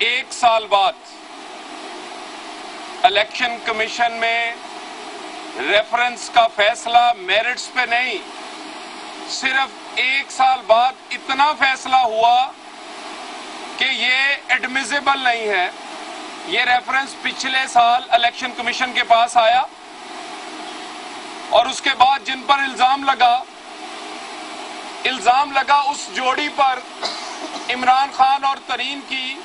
एक साल बाद इलेक्शन कमीशन में रेफरेंस का फैसला मेरिट्स पे नहीं, सिर्फ एक साल बाद इतना फैसला हुआ कि ये एडमिसिबल नहीं है। ये रेफरेंस पिछले साल इलेक्शन कमीशन के पास आया और उसके बाद जिन पर इल्जाम लगा उस जोड़ी पर, इमरान खान और तरीन की,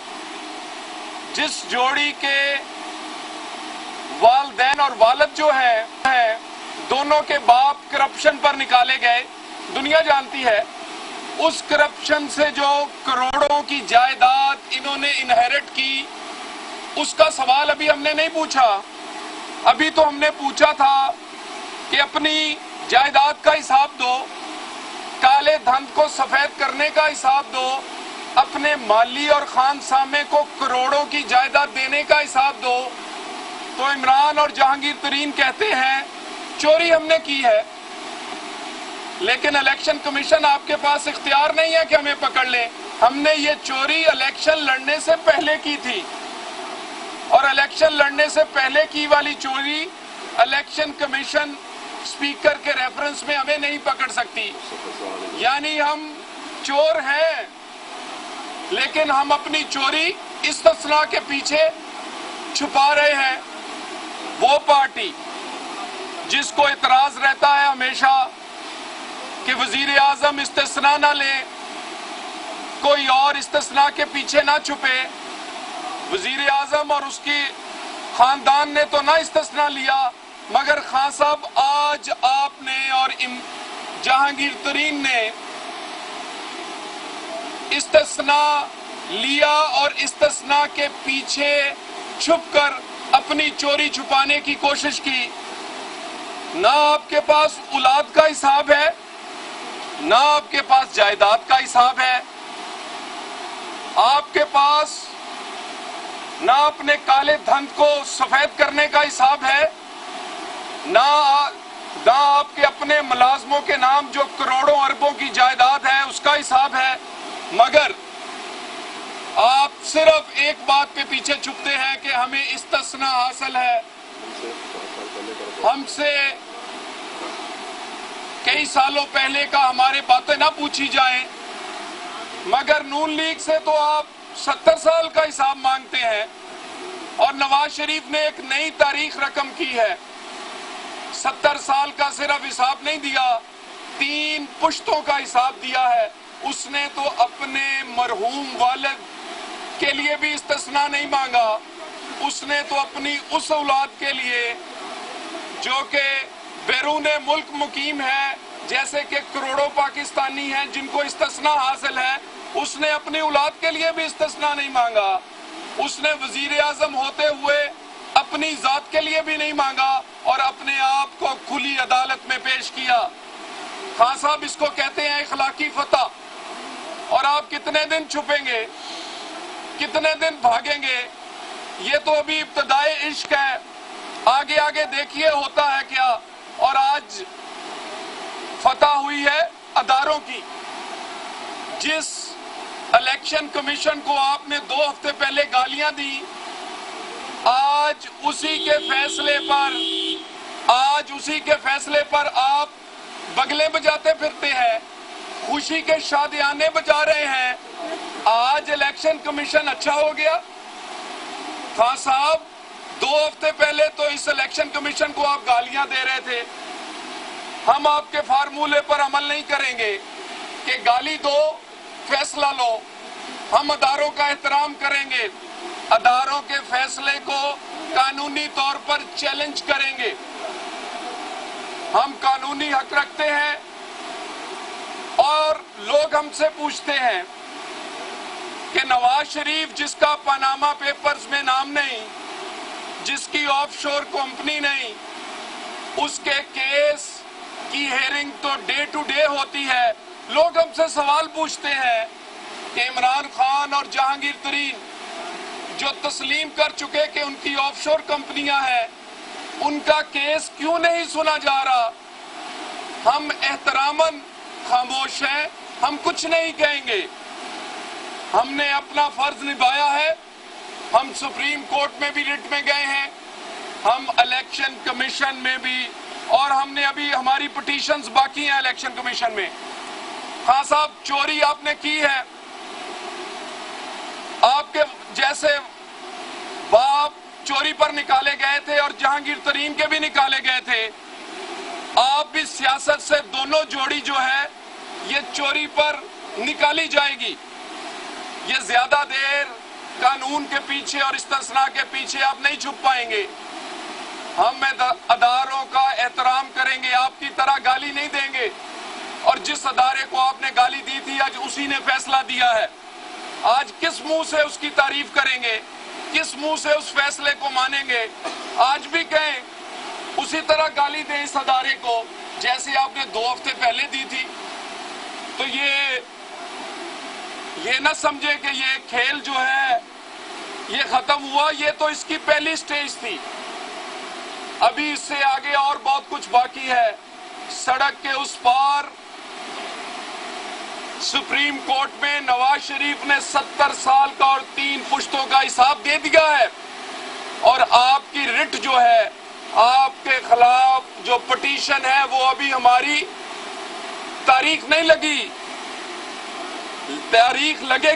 जिस जोड़ी के वालदैन और वालिद जो है दोनों के बाप करप्शन पर निकाले गए, दुनिया जानती है। उस करप्शन से जो करोड़ों की जायदाद इन्होंने इनहेरिट की, उसका सवाल अभी हमने नहीं पूछा। अभी तो हमने पूछा था कि अपनी जायदाद का हिसाब दो, काले धन को सफेद करने का हिसाब दो, अपने माली और खानसामे को करोड़ों की जायदाद देने का हिसाब दो। तो इमरान और जहांगीर तरीन कहते हैं चोरी हमने की है, लेकिन इलेक्शन कमीशन आपके पास इख्तियार नहीं है कि हमें पकड़ ले। हमने ये चोरी इलेक्शन लड़ने से पहले की थी और इलेक्शन लड़ने से पहले की वाली चोरी इलेक्शन कमीशन स्पीकर के रेफरेंस में हमें नहीं पकड़ सकती। यानी हम चोर हैं, लेकिन हम अपनी चोरी इस्तिस्ना के पीछे छुपा रहे हैं। वो पार्टी जिसको इतराज रहता है हमेशा कि वजीर आजम इस्तिस्ना ना ले, कोई और इस्तिस्ना के पीछे ना छुपे। वजीर आजम और उसकी खानदान ने तो ना इस्तिस्ना लिया, मगर खान साहब आज आपने और जहांगीर तरीन ने इस्तिस्ना लिया और इस्तिस्ना के पीछे छुपकर अपनी चोरी छुपाने की कोशिश की। ना आपके पास औलाद का हिसाब है, ना आपके पास जायदाद का हिसाब है, आपके पास ना अपने काले धन को सफेद करने का हिसाब है, ना आपके अपने मुलाजमों के नाम जो करोड़ों अरबों की जायदाद है उसका हिसाब है। मगर आप सिर्फ एक बात पे पीछे छुपते हैं कि हमें इस्तिस्ना हासिल है। हमसे कई सालों पहले का हमारे बातें ना पूछी जाएं, मगर नून लीग से तो आप 70 साल का हिसाब मांगते हैं और नवाज शरीफ ने एक नई तारीख रकम की है। 70 साल का सिर्फ हिसाब नहीं दिया, 3 पुश्तों का हिसाब दिया है। उसने तो अपने मरहूम वालिद के लिए भी इस्तिस्ना नहीं मांगा, उसने तो अपनी उस औलाद के लिए जो कि बैरून मुल्क मुकीम है, जैसे कि करोड़ों पाकिस्तानी हैं जिनको इस्तिस्ना हासिल है, उसने अपनी औलाद के लिए भी इस्तिस्ना नहीं मांगा। उसने वजीर आजम होते हुए अपनी जात के लिए भी नहीं मांगा और अपने आप को खुली अदालत में पेश किया। खान साहब इसको कहते हैं इखलाकी फतह। और आप कितने दिन छुपेंगे, कितने दिन भागेंगे? ये तो अभी इब्तदाए इश्क है, आगे आगे देखिए होता है क्या। और आज फतह हुई है अदारों की। जिस इलेक्शन कमीशन को आपने 2 हफ्ते पहले गालियां दी, आज उसी के फैसले पर आप बगले बजाते फिरते हैं, खुशी के शादियाने बजा रहे हैं। आज इलेक्शन कमीशन अच्छा हो गया। खान साहब 2 हफ्ते पहले तो इस इलेक्शन कमीशन को आप गालियां दे रहे थे। हम आपके फार्मूले पर अमल नहीं करेंगे कि गाली दो, फैसला लो। हम अदारों का एहतराम करेंगे, अदारों के फैसले को कानूनी तौर पर चैलेंज करेंगे। हम कानूनी हक रखते हैं और लोग हमसे पूछते हैं कि नवाज शरीफ, जिसका पनामा पेपर्स में नाम नहीं, जिसकी ऑफशोर कंपनी नहीं, उसके केस की हेयरिंग तो डे टू डे होती है। लोग हमसे सवाल पूछते हैं कि इमरान खान और जहांगीर तरीन जो तस्लीम कर चुके कि उनकी ऑफशोर कंपनियां हैं, उनका केस क्यों नहीं सुना जा रहा? हम एहतरामन खामोश हैं, हम कुछ नहीं कहेंगे। हमने अपना फर्ज निभाया है हम सुप्रीम कोर्ट में भी रिट में गए हैं, हम इलेक्शन कमीशन में भी, और हमने अभी हमारी पिटीशंस बाकी हैं इलेक्शन कमीशन में। हाँ साहब, चोरी आपने की है, आपके जैसे बाप चोरी पर निकाले गए थे और जहांगीर तरीन के भी निकाले गए थे। आप भी सियासत से दोनों जोड़ी जो है ये चोरी पर निकाली जाएगी। ये ज्यादा देर कानून के पीछे और इस्तिस्ना के पीछे आप नहीं छुप पाएंगे। हम अदारों का एहतराम करेंगे, आपकी तरह गाली नहीं देंगे। और जिस अदारे को आपने गाली दी थी आज उसी ने फैसला दिया है। आज किस मुंह से उसकी तारीफ करेंगे, किस मुंह से उस फैसले को मानेंगे? आज भी कहें उसी तरह गाली दें इस अदारे को जैसे आपने 2 हफ्ते पहले दी थी। तो ये न समझे कि ये खेल जो है ये खत्म हुआ, ये तो इसकी पहली स्टेज थी। अभी इससे आगे और बहुत कुछ बाकी है। सड़क के उस पार सुप्रीम कोर्ट में नवाज शरीफ ने 70 साल का और 3 पुश्तों का हिसाब दे दिया है। और आपकी रिट जो है, आपके खिलाफ जो पिटीशन है वो अभी हमारी तारीख नहीं लगी, तारीख लगे